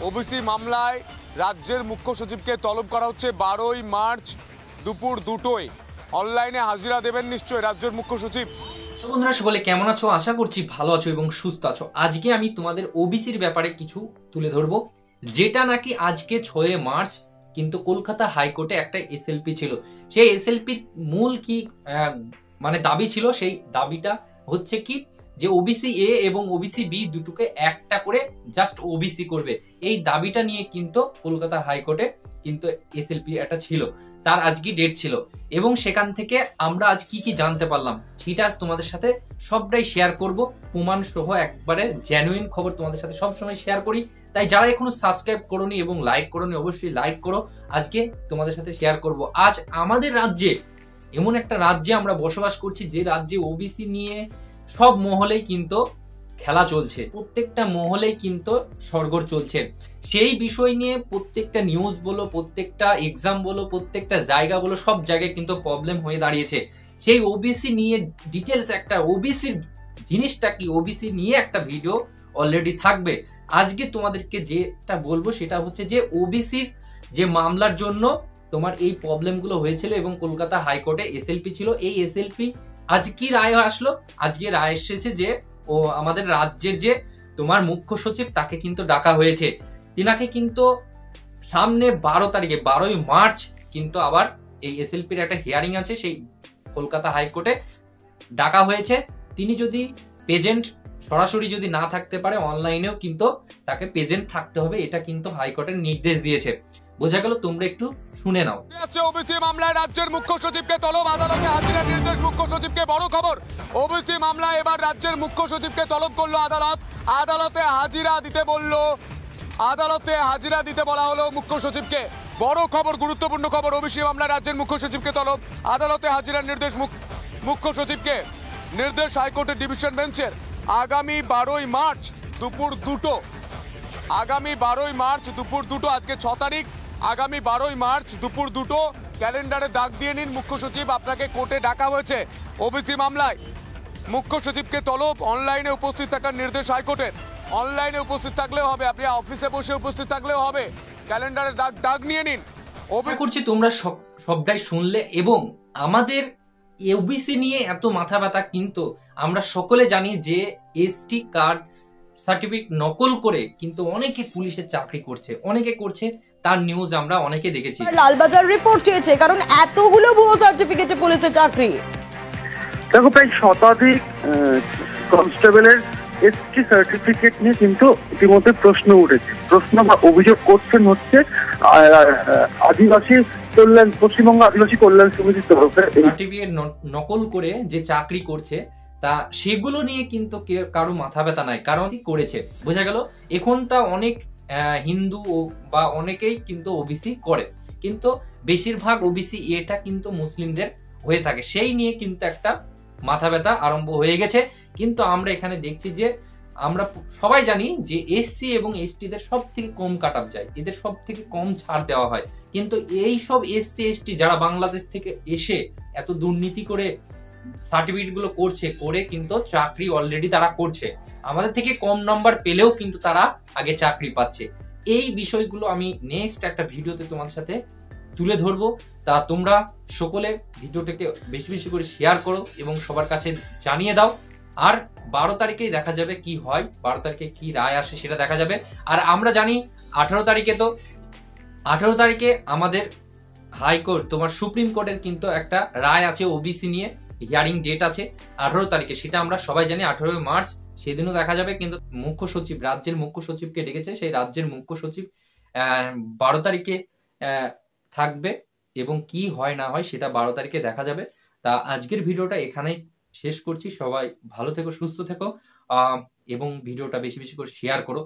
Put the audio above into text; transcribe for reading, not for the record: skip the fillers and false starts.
OBC মামলায় রাজ্যের মুখ্য সচিবকে তলব করা হচ্ছে 12ই মার্চ দুপুর 2টোয়। অনলাইনে হাজিরা দেবেন নিশ্চয়ই রাজ্যের মুখ্য সচিব। বন্ধুরা সকলে কেমন আছো? আশা করছি ভালো আছো এবং সুস্থ আছো। আজকে আমি তোমাদের ওবিসির ব্যাপারে কিছু তুলে ধরবো, যেটা নাকি আজকে 6 মার্চ কিন্তু কলকাতা হাইকোর্টে একটা এসএলপি ছিল। সেই এসএলপির মূল কি মানে দাবি ছিল, সেই দাবিটা হচ্ছে কি যে ওবিসি এ এবং ওবিসি বি দুটোকে একটা করে জাস্ট ওবিসি করবে। এই দাবিটা নিয়ে কিন্তু কলকাতা হাইকোর্টে কিন্তু এসএলপি একটা ছিল, তার আজকে ডেট ছিল এবং সেখান থেকে আমরা আজ কি কি জানতে পারলাম সেটা আজ তোমাদের সাথে সবটাই শেয়ার করব, প্রমাণ সহ একবারে জেনুইন খবর তোমাদের সাথে সবসময় শেয়ার করি। তাই যারা এখনো সাবস্ক্রাইব করোনি এবং লাইক করোনি অবশ্যই লাইক করো। আজকে তোমাদের সাথে শেয়ার করব আজ আমাদের রাজ্যে, এমন একটা রাজ্যে আমরা বসবাস করছি যে রাজ্যে ওবিসি নিয়ে সব মহলেই কিন্তু খেলা চলছে, প্রত্যেকটা মহলেই কিন্তু সরগর চলছে। সেই বিষয় নিয়ে প্রত্যেকটা নিউজ বলো, প্রত্যেকটা এক্সাম বলো, প্রত্যেকটা জায়গা বলো, সব জায়গায় কিন্তু প্রবলেম হয়ে দাঁড়িয়েছে। সেই ওবিসি নিয়ে ডিটেলস একটা ওবিসির জিনিসটা কি, ওবিসি নিয়ে একটা ভিডিও অলরেডি থাকবে। আজকে তোমাদেরকে যেটা বলবো সেটা হচ্ছে যে ওবিসির যে মামলার জন্য তোমার এই প্রবলেমগুলো হয়েছিল এবং কলকাতা হাইকোর্টে এসএলপি ছিল। এই এসএলপি আজ কি রায় আসলো? আজকে রায় এসেছে যে ও আমাদের রাজ্যের যে তোমার মুখ্য সচিব তাকে কিন্তু ডাকা হয়েছে। তিনাকে কিন্তু সামনে 12 তারিখে 12ই মার্চ কিন্তু আবার এই এসএলপির একটা হিয়ারিং আছে, সেই কলকাতা হাইকোর্টে ডাকা হয়েছে। তিনি যদি প্রেজেন্ট সরাসরি যদি না থাকতে পারে, অনলাইনেও কিন্তু তাকে প্রেজেন্ট থাকতে হবে, এটা কিন্তু হাইকোর্টের নির্দেশ দিয়েছে। বোঝা গেল? তোমরা একটু শুনে নাও। ওবিসি মামলায় রাজ্যের মুখ্য সচিবকে তলব, আদালতে হাজিরার নির্দেশ মুখ্য সচিবকে। বড় খবর, ওবিসি মামলায় এবার রাজ্যের মুখ্য সচিবকে তলব করলো আদালত। আদালতে হাজিরা দিতে বলা হলো মুখ্য সচিবকে। বড় খবর, গুরুত্বপূর্ণ খবর, ওবিসি মামলায় রাজ্যের মুখ্য সচিবকে তলব, আদালতে হাজিরার নির্দেশ মুখ্য সচিবকে। নির্দেশ হাইকোর্টের ডিভিশন বেঞ্চের। আগামী 12ই মার্চ দুপুর 2টো, আগামী 12ই মার্চ দুপুর 2টো, আজকে 6 তারিখ, আগামী 12ই মার্চ দুপুর 2টো ক্যালেন্ডারে দাগ দিয়ে নিন। মুখ্য সচিব আপনাকে কোর্টে ডাকা হয়েছে ওবিসি মামলায়। মুখ্য সচিবকে তলব, অনলাইনে উপস্থিত থাকার নির্দেশ হাইকোর্টের। অনলাইনে উপস্থিত থাকলেও হবে, আপনি অফিসে বসে উপস্থিত থাকলেও হবে, ক্যালেন্ডারে দাগ নিয়ে নিন। আশা করছি তোমরা সবটাই শুনলে এবং আমাদের ওবিসি নিয়ে এত মাথা ব্যথা, কিন্তু আমরা সকলে জানি যে এসটি কার্ড সার্টিফিকেট নকল করে কিন্তু অনেকে পুলিশের চাকরি করছে, অনেকে করছে, তার নিউজ আমরা অনেকে দেখেছি। লালবাজার রিপোর্ট চেয়েছে কারণ এতগুলো ভুয়ো সার্টিফিকেটে পুলিশের চাকরি। দেখো, প্রায় শতাধিক কনস্টেবলের এসটি সার্টিফিকেট নিয়ে কিন্তু ইতিমধ্যে প্রশ্ন উঠেছে। প্রশ্ন বা অভিযোগ করছেন হচ্ছে আদিবাসী কল্যাণ, পশ্চিমবঙ্গ আদিবাসী কল্যাণ সমিতির তরফে সার্টিফিকেট নকল করে যে চাকরি করছে তা সেগুলো নিয়ে কিন্তু কারো মাথা ব্যথা নাই, কারণ কি করেছে বোঝা গেল। এখন তা অনেক হিন্দু বা অনেকেই কিন্তু ওবিসি করে, কিন্তু বেশিরভাগ ওবিসি এটা কিন্তু মুসলিমদের হয়ে থাকে, সেই নিয়ে কিন্তু একটা মাথা ব্যথা আরম্ভ হয়ে গেছে। কিন্তু আমরা এখানে দেখছি যে আমরা সবাই জানি যে এসসি এবং এসটিদের সব থেকে কম কাট অফ যায়, এদের সব থেকে কম ছাড় দেওয়া হয়। কিন্তু এই সব এসসি এসটি যারা বাংলাদেশ থেকে এসে এত দুর্নীতি করে সার্টিফিকেট গুলো করছে, করে কিন্তু চাকরি অলরেডি তারা করছে, আমাদের থেকে কম নাম্বার পেলেও কিন্তু তারা আগে চাকরি পাচ্ছে। এই বিষয়গুলো আমি নেক্সট একটা ভিডিওতে তোমাদের সাথে তুলে ধরবো। তা তোমরা সকলে ভিডিওটাকে বেশি বেশি করে শেয়ার করো এবং সবার কাছে জানিয়ে দাও। আর 12 তারিখেই দেখা যাবে কি হয়, 12 তারিখে কি রায় আসে সেটা দেখা যাবে। আর আমরা জানি 18 তারিখে আমাদের হাইকোর্ট, তোমার সুপ্রিম কোর্টের কিন্তু একটা রায় আছে ওবিসি নিয়ে, হিয়ারিং ডেট আছে 18 তারিখে, সেটা আমরা সবাই জানি 18 মার্চ, সেদিনও দেখা যাবে। কিন্তু মুখ্য সচিব, রাজ্যের মুখ্য সচিবকে ডেকেছে, সেই রাজ্যের মুখ্য সচিব 12 তারিখে থাকবে এবং কি হয় না হয় সেটা 12 তারিখে দেখা যাবে। তা আজকের ভিডিওটা এখানেই শেষ করছি। সবাই ভালো থেকো, সুস্থ থেকো এবং ভিডিওটা বেশি বেশি করে শেয়ার করো।